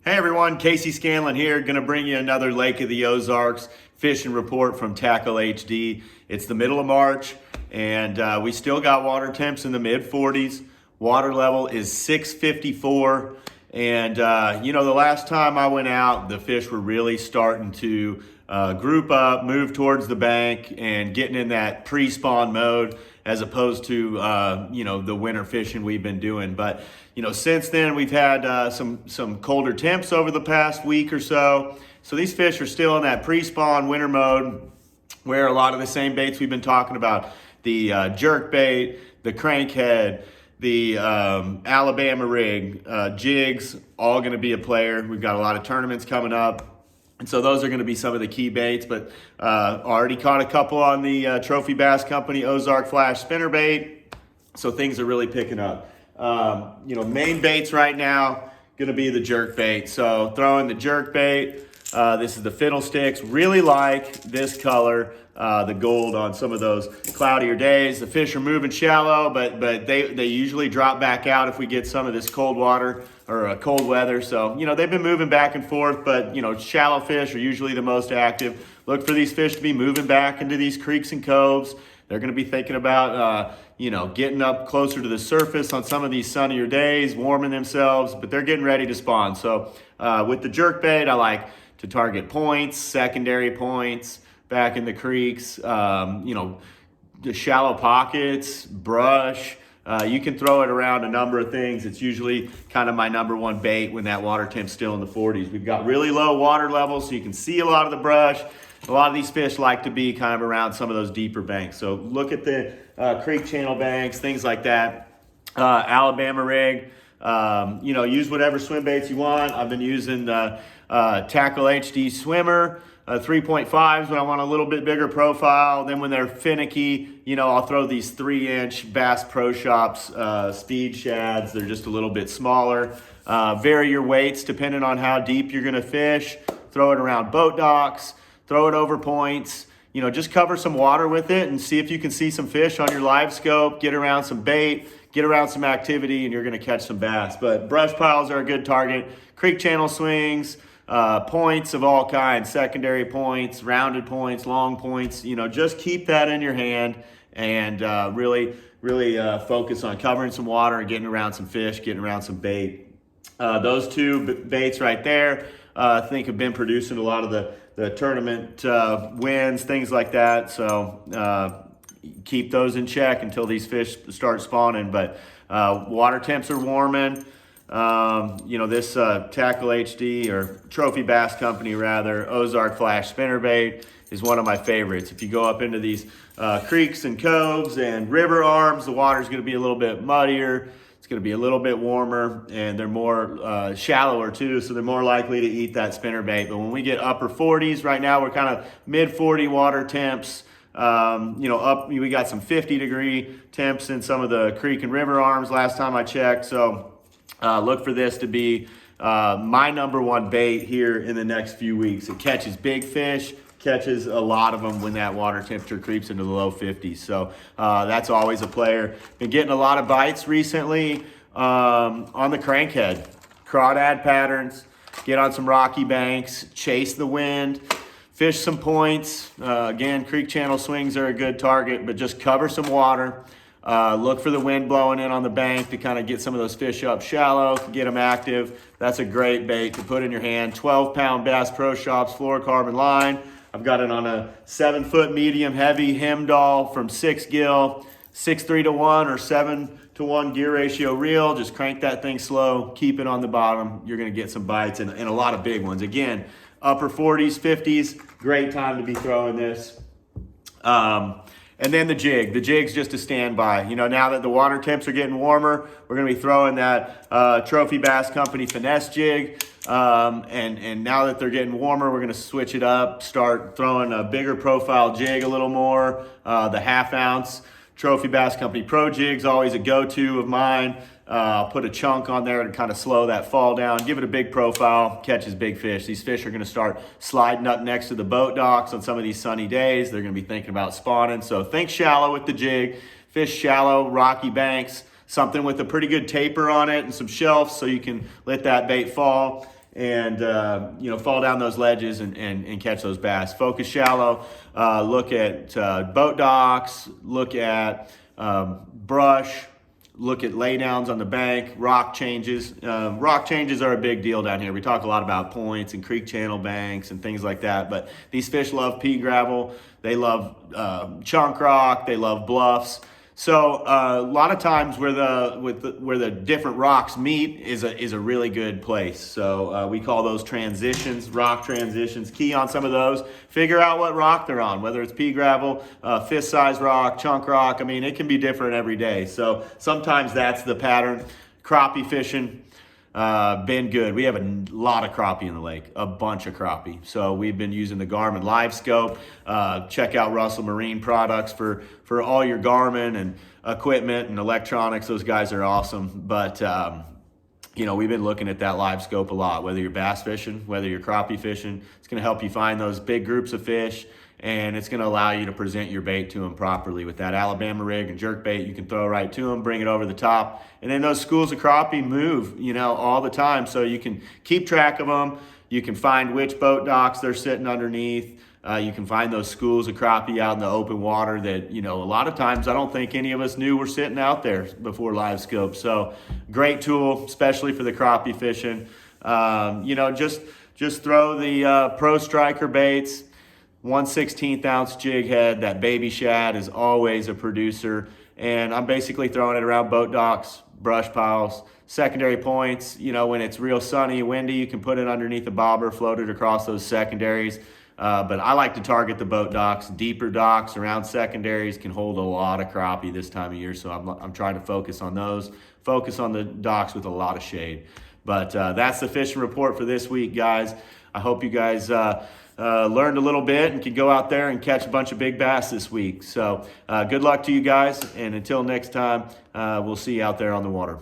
Hey everyone, Casey Scanlon here, going to bring you another Lake of the Ozarks fishing report from Tackle HD. It's the middle of March and we still got water temps in the mid 40s. Water level is 654 and the last time I went out, the fish were really starting to group up, move towards the bank and getting in that pre-spawn mode as opposed to the winter fishing we've been doing. But since then we've had some colder temps over the past week or so. So these fish are still in that pre-spawn winter mode where a lot of the same baits we've been talking about, the jerkbait, the crankhead, the Alabama rig, jigs, all going to be a player. We've got a lot of tournaments coming up. And so those are going to be some of the key baits, but already caught a couple on the Trophy Bass Company Ozark Flash Spinnerbait. So things are really picking up. Main baits right now, going to be the jerkbait. So throwing the jerkbait. This is the fiddlesticks. Really like this color, the gold on some of those cloudier days. The fish are moving shallow, but they usually drop back out if we get some of this cold water or cold weather. So, they've been moving back and forth, but, shallow fish are usually the most active. Look for these fish to be moving back into these creeks and coves. They're going to be thinking about, getting up closer to the surface on some of these sunnier days, warming themselves, but they're getting ready to spawn. So with the jerkbait, I like to target points, secondary points, back in the creeks, the shallow pockets, brush. You can throw it around a number of things. It's usually kind of my number one bait when that water temp's still in the 40s. We've got really low water levels, so you can see a lot of the brush. A lot of these fish like to be kind of around some of those deeper banks. So look at the creek channel banks, things like that. Alabama rig. Use whatever swim baits you want. I've been using the Tackle HD Swimmer. 3.5s when I want a little bit bigger profile. Then when they're finicky, I'll throw these 3-inch Bass Pro Shops speed shads. They're just a little bit smaller. Vary your weights depending on how deep you're gonna fish. Throw it around boat docks, throw it over points. Just cover some water with it and see if you can see some fish on your live scope, get around some bait, get around some activity, and you're gonna catch some bass. But brush piles are a good target. Creek channel swings, points of all kinds, secondary points, rounded points, long points, just keep that in your hand and really focus on covering some water and getting around some fish, getting around some bait. Those two baits right there, I think have been producing a lot of the tournament wins, things like that. So keep those in check until these fish start spawning. But water temps are warming. This Tackle HD or Trophy Bass Company rather, Ozark Flash Spinnerbait is one of my favorites. If you go up into these creeks and coves and river arms, the water's going to be a little bit muddier. It's going to be a little bit warmer and they're more shallower too, so they're more likely to eat that spinnerbait. But when we get upper 40s, right now we're kind of mid 40 water temps. We got some 50-degree temps in some of the creek and river arms last time I checked. So look for this to be my number one bait here in the next few weeks. It catches big fish, catches a lot of them when that water temperature creeps into the low 50s. So that's always a player. Been getting a lot of bites recently on the crankhead. Crawdad patterns, get on some rocky banks, chase the wind, fish some points. Again, creek channel swings are a good target, but just cover some water. Look for the wind blowing in on the bank to kind of get some of those fish up shallow, get them active. That's a great bait to put in your hand. 12-pound Bass Pro Shops fluorocarbon line. I've got it on a 7-foot medium heavy Hemdahl from 6 gill, 6.3 to 1 or 7 to 1 gear ratio reel. Just crank that thing slow, keep it on the bottom. You're gonna get some bites and a lot of big ones. Again, upper 40s, 50s, great time to be throwing this. And then the jig. The jig's just a standby. Now that the water temps are getting warmer, we're going to be throwing that Trophy Bass Company finesse jig. And now that they're getting warmer, we're going to switch it up, start throwing a bigger profile jig a little more. The 1/2 ounce Trophy Bass Company Pro jig's always a go-to of mine. I'll put a chunk on there to kind of slow that fall down, give it a big profile, catches big fish. These fish are going to start sliding up next to the boat docks on some of these sunny days. They're going to be thinking about spawning. So think shallow with the jig, fish shallow, rocky banks, something with a pretty good taper on it and some shelves so you can let that bait fall. and fall down those ledges and catch those bass. Focus shallow, look at boat docks, look at brush, look at laydowns on the bank, rock changes. Rock changes are a big deal down here. We talk a lot about points and creek channel banks and things like that, but these fish love pea gravel. They love chunk rock. They love bluffs. So a lot of times where the different rocks meet is a really good place. So we call those transitions, rock transitions. Key on some of those. Figure out what rock they're on, whether it's pea gravel, fist size rock, chunk rock. I mean, it can be different every day. So sometimes that's the pattern. Crappie fishing. Been good. We have a lot of crappie in the lake, a bunch of crappie. So we've been using the Garmin Live Scope. Check out Russell Marine Products for all your Garmin and equipment and electronics. Those guys are awesome. But we've been looking at that Live Scope a lot. Whether you're bass fishing, whether you're crappie fishing, it's going to help you find those big groups of fish. And it's going to allow you to present your bait to them properly. With that Alabama rig and jerkbait, you can throw right to them, bring it over the top. And then those schools of crappie move, all the time. So you can keep track of them. You can find which boat docks they're sitting underneath. You can find those schools of crappie out in the open water that, a lot of times I don't think any of us knew were sitting out there before Live Scope. So great tool, especially for the crappie fishing. Just throw the Pro Striker baits. 1/16 ounce jig head. That baby shad is always a producer, and I'm basically throwing it around boat docks, brush piles, secondary points. When it's real sunny, windy, you can put it underneath a bobber, float it across those secondaries. But I like to target the boat docks. Deeper docks around secondaries can hold a lot of crappie this time of year, so I'm trying to focus on those. Focus on the docks with a lot of shade. But that's the fishing report for this week, guys. I hope you guys learned a little bit and can go out there and catch a bunch of big bass this week. So good luck to you guys, and until next time, we'll see you out there on the water.